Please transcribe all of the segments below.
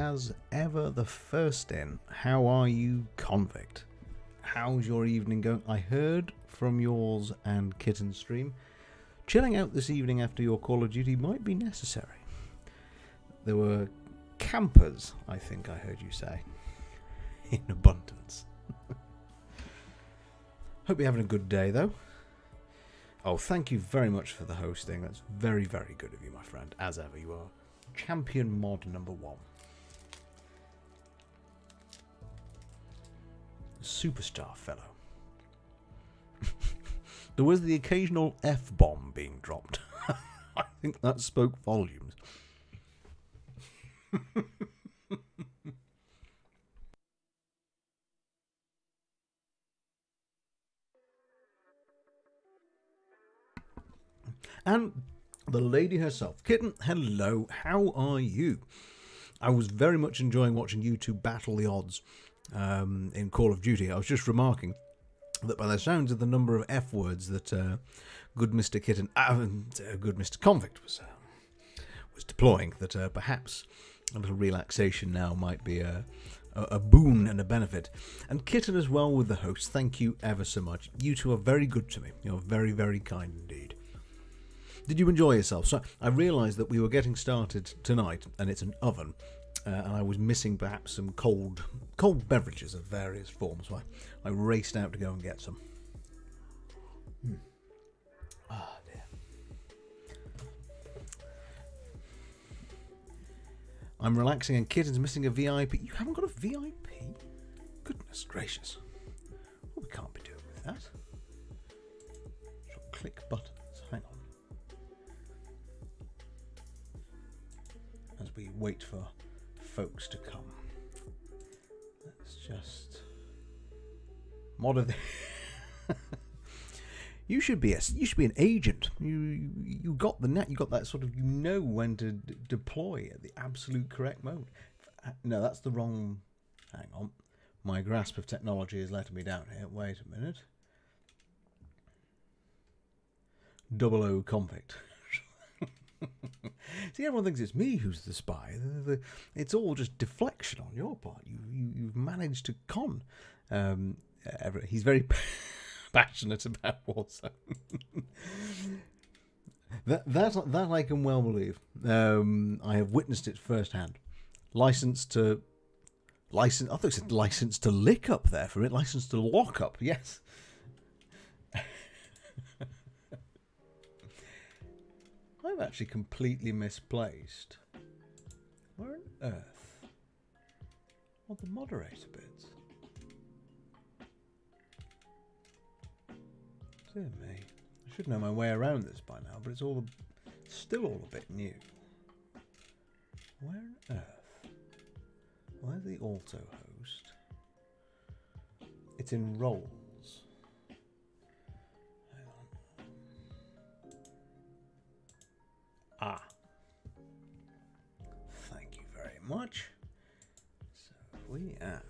as ever, the first in. How are you, Convict? How's your evening going? I heard from yours and Kitten's stream. Chilling out this evening after your Call of Duty might be necessary. There were campers, I think I heard you say, in abundance. Hope you're having a good day, though. Oh, thank you very much for the hosting. That's very, very good of you, my friend. As ever, you are champion mod number 1. Superstar fellow. There was the occasional F-bomb being dropped. I think that spoke volumes. And the lady herself. Kitten, hello, how are you? I was very much enjoying watching you two battle the odds in Call of Duty. I was just remarking that by the sounds of the number of F words that good Mr. Kitten, good Mr. Convict was deploying, that perhaps a little relaxation now might be a boon and a benefit. And Kitten as well with the host, thank you ever so much. You two are very good to me. You're very, very kind indeed. Did you enjoy yourself? So I realised that we were getting started tonight, and it's an oven, and I was missing perhaps some cold beverages of various forms. So I raced out to go and get some. Ah, dear. I'm relaxing, and Kitten's missing a VIP. You haven't got a VIP? Goodness gracious! Well, we can't be doing with that. Shall click buttons. Hang on. As we wait for folks to come, let's just mod the. You should be an agent. You got the net. You got that sort of. You know when to deploy at the absolute correct moment. No, that's the wrong. Hang on, my grasp of technology is letting me down here. Wait a minute. 00 Convict. See, everyone thinks it's me who's the spy. It's all just deflection on your part. You've managed to con. He's very passionate about Warzone. that I can well believe. I have witnessed it firsthand. I thought it said license to lick up there for it. License to lock up. Yes. I'm actually completely misplaced. Where on earth? Oh, the moderator bits. Dear me. I should know my way around this by now, but it's still all a bit new. Where on earth? Where's the auto host? It's in roles. Ah, thank you very much. So if we add,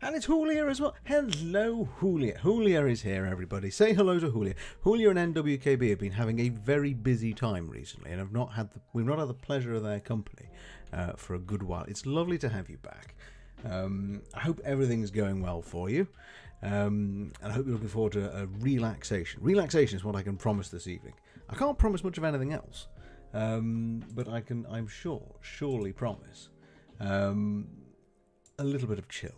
and it's Julia as well. Hello, Julia. Julia is here, everybody. Say hello to Julia. Julia and NWKB have been having a very busy time recently, and we've not had the pleasure of their company for a good while. It's lovely to have you back. I hope everything's going well for you. And I hope you're looking forward to a relaxation. Relaxation is what I can promise this evening. I can't promise much of anything else, but I'm surely promise a little bit of chill.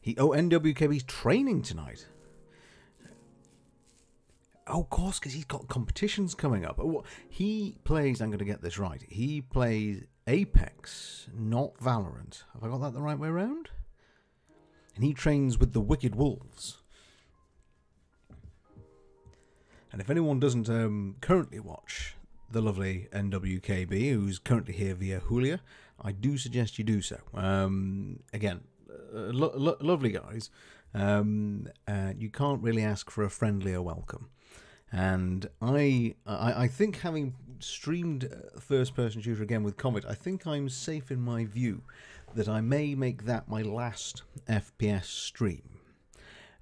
NWKB's training tonight. Oh, of course, because he's got competitions coming up. He plays, I'm going to get this right, he plays Apex, not Valorant. Have I got that the right way around? And he trains with the Wicked Wolves. And if anyone doesn't currently watch the lovely NWKB, who's currently here via Julia, I do suggest you do so. Again, lovely guys. You can't really ask for a friendlier welcome. And I think, having streamed first-person shooter again with Comet, I think I'm safe in my view that I may make that my last FPS stream.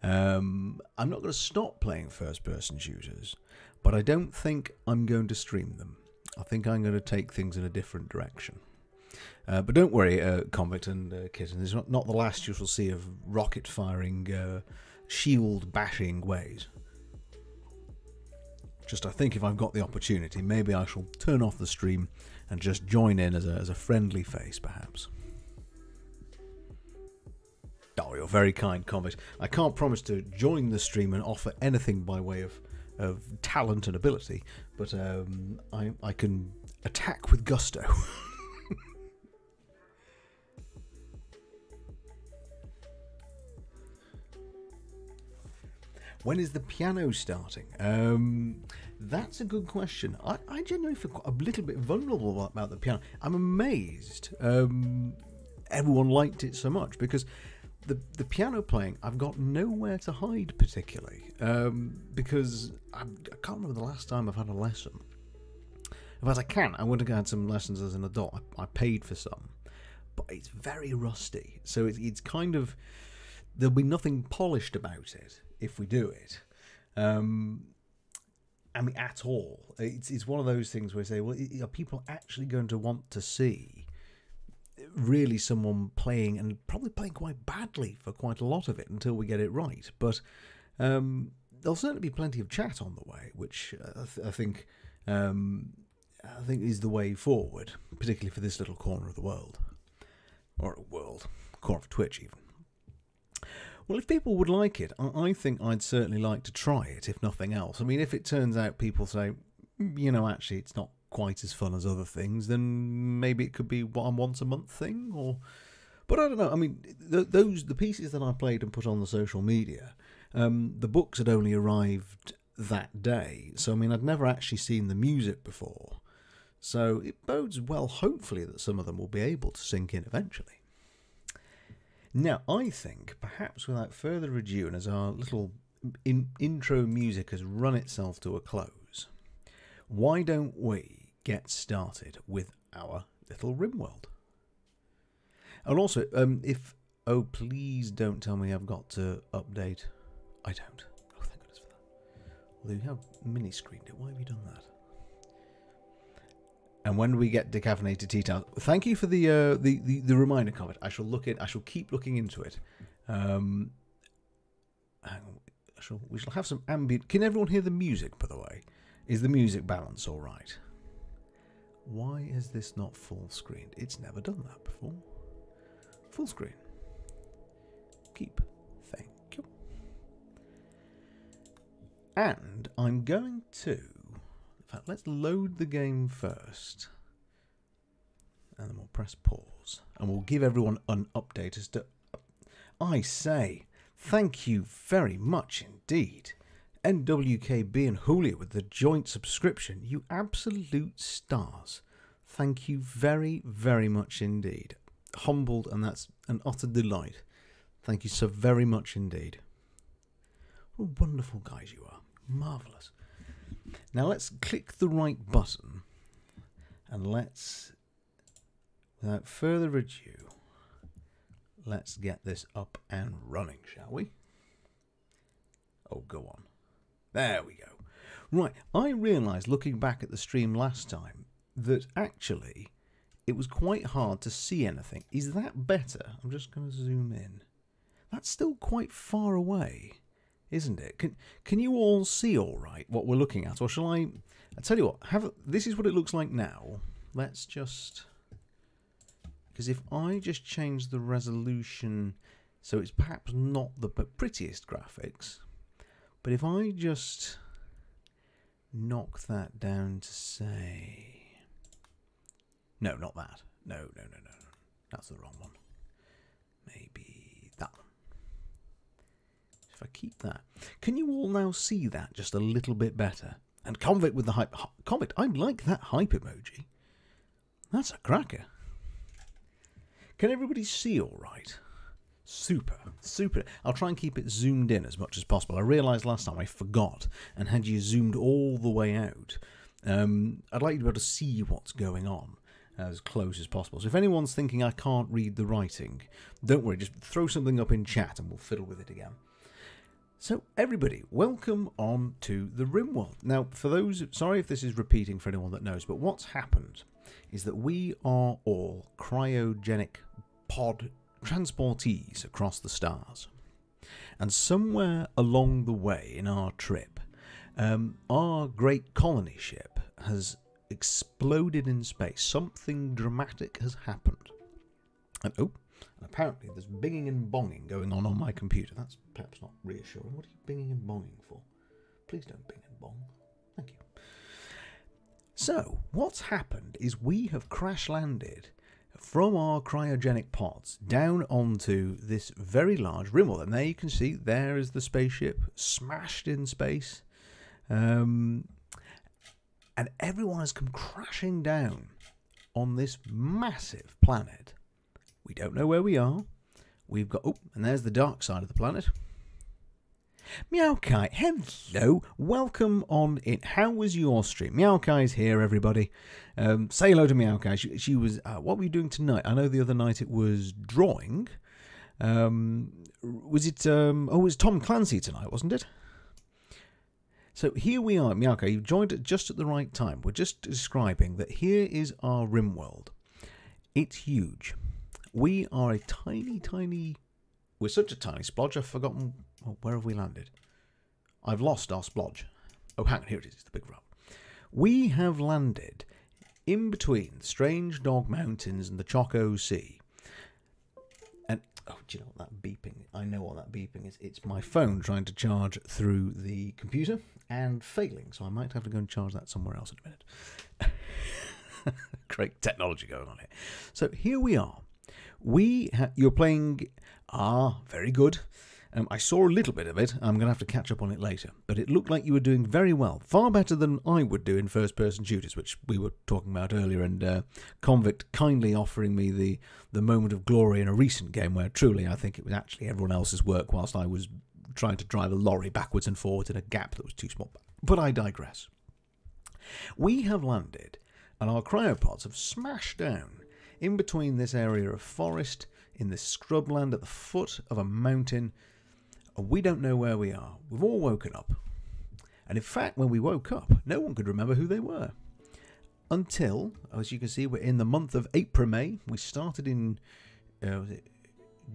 I'm not going to stop playing first-person shooters, but I don't think I'm going to stream them. I think I'm going to take things in a different direction. But don't worry, Convict and Kitten, it's not the last you shall see of rocket-firing, shield-bashing ways. Just I think if I've got the opportunity, maybe I shall turn off the stream and just join in as a friendly face, perhaps. Oh, you're very kind, Convict. I can't promise to join the stream and offer anything by way of talent and ability, but I can attack with gusto. When is the piano starting? That's a good question. I genuinely feel a little bit vulnerable about the piano. I'm amazed everyone liked it so much, because the piano playing, I've got nowhere to hide particularly, because I can't remember the last time I've had a lesson. In fact, I would have had some lessons as an adult. I paid for some, but it's very rusty. So it's kind of, there'll be nothing polished about it if we do it. I mean, at all. It's one of those things where you say, well, are people actually going to want to see really someone playing, and probably playing quite badly for quite a lot of it until we get it right? But there'll certainly be plenty of chat on the way, which I think is the way forward, particularly for this little corner of the world, or corner of Twitch even. Well, if people would like it, I think I'd certainly like to try it, if nothing else. I mean, if it turns out people say, you know, actually it's not quite as fun as other things, then maybe it could be a once a month thing, or... But I don't know. I mean, the pieces that I played and put on the social media, the books had only arrived that day, so I mean, I'd never actually seen the music before. So it bodes well, hopefully, that some of them will be able to sink in eventually. Now, I think, perhaps without further ado, and as our little intro music has run itself to a close, why don't we get started with our little Rimworld? And also, oh, please don't tell me I've got to update. I don't. Oh, thank goodness for that. Although you have mini-screened it. Why have you done that? And when we get decaffeinated tea time, thank you for the reminder, comment. I shall keep looking into it. Hang on, we shall have some ambient. Can everyone hear the music, by the way? Is the music balance all right? Why is this not full screened? It's never done that before. Full screen. Keep. Thank you. And I'm going to... In fact, let's load the game first. And then we'll press pause. And we'll give everyone an update as to... I say, thank you very much indeed. NWKB and Julia with the joint subscription. You absolute stars. Thank you very, very much indeed. Humbled, and that's an utter delight. Thank you so very much indeed. What wonderful guys you are. Marvellous. Now let's click the right button, and let's, without further ado, let's get this up and running, shall we? Oh, go on. There we go. Right, I realised looking back at the stream last time that actually it was quite hard to see anything. Is that better? I'm just going to zoom in. That's still quite far away, isn't it? Can you all see all right what we're looking at? Or shall I tell you what, this is what it looks like now. Let's just... Because if I just change the resolution so it's perhaps not the prettiest graphics, but if I just knock that down to say... No, not that. No. That's the wrong one. Maybe that one. If I keep that. Can you all now see that just a little bit better? And Convict with the hype. Convict, I like that hype emoji. That's a cracker. Can everybody see all right? Super. I'll try and keep it zoomed in as much as possible. I realised last time I forgot and had you zoomed all the way out. I'd like you to be able to see what's going on as close as possible. So if anyone's thinking I can't read the writing, don't worry, just throw something up in chat and we'll fiddle with it again. So everybody, welcome on to the Rimworld. Now, for those, sorry if this is repeating for anyone that knows, but what's happened is that we are all cryogenic pod transportees across the stars. And somewhere along the way in our trip, our great colony ship has exploded in space. Something dramatic has happened. And apparently there's binging and bonging going on my computer. That's perhaps not reassuring. What are you binging and bonging for? Please don't bing and bong. Thank you. So, what's happened is we have crash landed from our cryogenic pods down onto this very large Rimworld. And there you can see, there is the spaceship smashed in space. And everyone has come crashing down on this massive planet. We don't know where we are. We've got... Oh, and there's the dark side of the planet. Meowkai, hello. Welcome on in. How was your stream? Meowkai's here, everybody. Say hello to Meowkai. She was... what were you doing tonight? I know the other night it was drawing. Was it... it was Tom Clancy tonight, wasn't it? So here we are, Meowkai. You've joined it just at the right time. We're just describing that here is our Rimworld. It's huge. We are a tiny... We're such a tiny splodge, I've forgotten... Oh, where have we landed? I've lost our splodge. Oh, hang on, here it is, it's the big rock. We have landed in between the Strange Dog Mountains and the Choco Sea. And, oh, do you know what that beeping... I know what that beeping is. It's my phone trying to charge through the computer and failing, so I might have to go and charge that somewhere else in a minute. Great technology going on here. So, here we are. You're playing... very good. I saw a little bit of it. I'm going to have to catch up on it later. But it looked like you were doing very well. Far better than I would do in first-person shooters, which we were talking about earlier. And Convict kindly offering me the moment of glory in a recent game where truly I think it was actually everyone else's work whilst I was trying to drive a lorry backwards and forwards in a gap that was too small. But I digress. We have landed and our cryopods have smashed down in between this area of forest, in this scrubland at the foot of a mountain, and we don't know where we are. We've all woken up. And in fact, when we woke up, no one could remember who they were. Until, as you can see, we're in the month of April-May. We started in, was it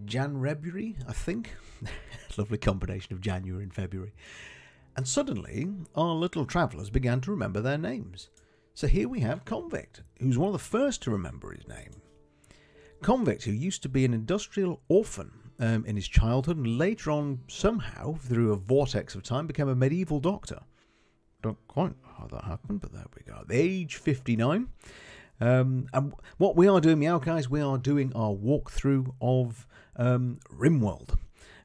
Jan-February, I think? Lovely combination of January and February. And suddenly, our little travellers began to remember their names. So here we have Convict, who's one of the first to remember his name. Convict, who used to be an industrial orphan in his childhood, and later on, somehow, through a vortex of time, became a medieval doctor. Don't quite know how that happened, but there we go. At the age 59. And what we are doing, Meow guys, we are doing our walkthrough of Rimworld.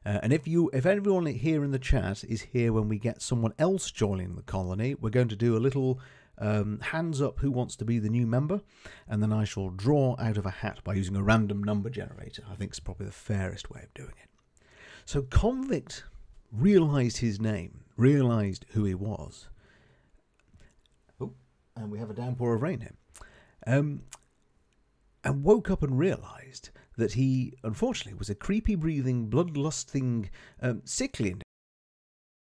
And if everyone here in the chat is here when we get someone else joining the colony, we're going to do a little hands up who wants to be the new member, and then I shall draw out of a hat by using a random number generator. I think it's probably the fairest way of doing it. So Convict realised his name, realised who he was. Oh, and we have a downpour of rain here. And woke up and realised that he, unfortunately, was a creepy-breathing, bloodlusting, sickly